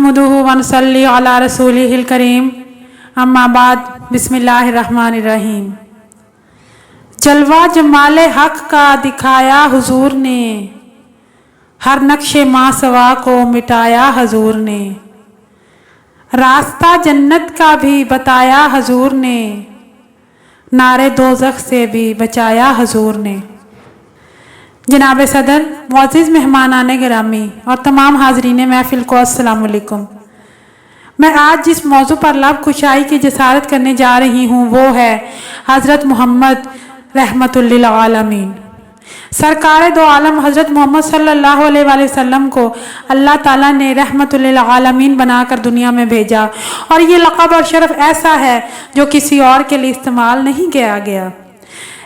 नहमदुहु व नसल्ली अला रसूलिहिल करीम अम्मा बाद बिस्मिल्लाहिर्रहमानिर्रहीम। जलवा जमाले हक का दिखाया हुजूर ने, हर नक्शे मासवा को मिटाया हुजूर ने। रास्ता जन्नत का भी बताया हुजूर ने, नारे दोज़ख से भी बचाया हुजूर ने। जनाब सदर, मुअज़्ज़िज़ मेहमानाने गिरामी और तमाम हाज़रीन महफ़िल को अस्सलाम वालेकुम। मैं आज जिस मौजू पर लब कुशाई की जसारत करने जा रही हूँ वो है हज़रत मोहम्मद रहमतुल लिल आलमीन। सरकार दो आलम हज़रत मोहम्मद सल्लल्लाहु अलैहि वसल्लम को अल्लाह ताला ने रहमतुल लिल आलमीन बनाकर दुनिया में भेजा, और ये लक़ब और शरफ़ ऐसा है जो किसी और के लिए इस्तेमाल नहीं किया गया।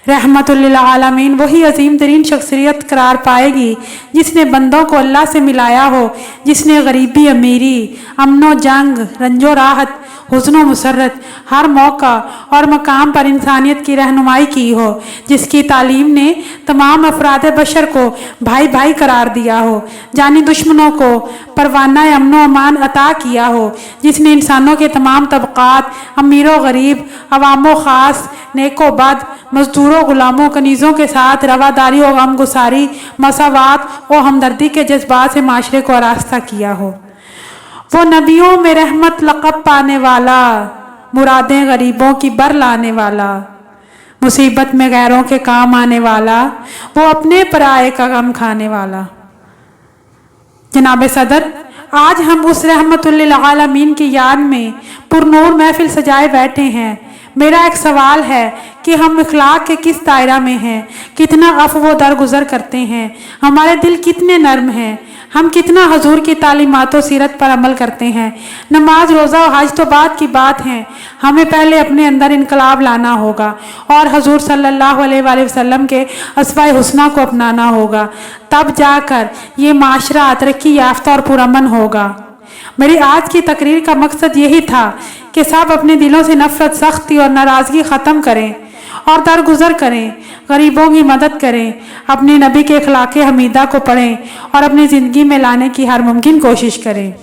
रहमतुल लिल आलमीन वही अजीम तरीन शख्सियत करार पाएगी जिसने बंदों को अल्लाह से मिलाया हो, जिसने गरीबी अमीरी, अमनो जंग, रंजो राहत, हुस्नो मुसर्रत हर मौका और मकाम पर इंसानियत की रहनुमाई की हो, जिसकी तालीम ने तमाम अफराद बशर को भाई भाई करार दिया हो, जानी दुश्मनों को परवाना अमनो अमान अता किया हो, जिसने इंसानों के तमाम तबक़ात, अमीर व गरीब, अवामो ख़ास, नेको बद, मजदूरों, गुलामों, कनीज़ों के साथ रवादारी और गमगुसारी, मसावात और हमदर्दी के जज्बात से माशरे को आरास्ता किया हो। वो नबियों में रहमत लक़ब पाने वाला, मुरादें गरीबों की बर लाने वाला, मुसीबत में गैरों के काम आने वाला, वो अपने पराये का गम खाने वाला। जनाब सदर, आज हम उस रहमतुल लिल आलमीन की याद में पुरनूर महफिल सजाए बैठे हैं। मेरा एक सवाल है कि हम इखलाक के किस दायरा में हैं, कितना अफ़्व दरगुजर करते हैं, हमारे दिल कितने नर्म हैं, हम कितना हजूर की तालीमात व सीरत पर अमल करते हैं। नमाज, रोज़ा और हज तो बात की बात है, हमें पहले अपने अंदर इनकलाब लाना होगा और हजूर सल्लल्लाहु अलैहि वसल्लम के अस्वाए हुस्ना को अपनाना होगा, तब जाकर ये माशरा तरक्की याफ्ता और पुरअमन होगा। मेरी आज की तकरीर का मकसद यही था कि सब अपने दिलों से नफरत, सख्ती और नाराज़गी ख़त्म करें और दरगुजर करें, गरीबों की मदद करें, अपने नबी के अखलाक़े हमीदा को पढ़ें और अपनी ज़िंदगी में लाने की हर मुमकिन कोशिश करें।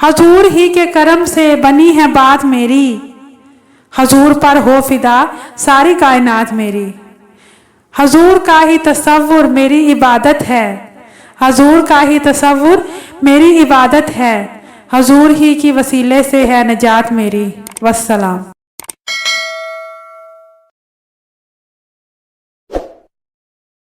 हजूर ही के करम से बनी है बात मेरी, हजूर पर हो फिदा सारी कायनात मेरी। हजूर का ही तसव्वुर मेरी इबादत है, हजूर का ही तसव्वुर मेरी इबादत है, हजूर ही की वसीले से है नजात मेरी। वस्सलाम।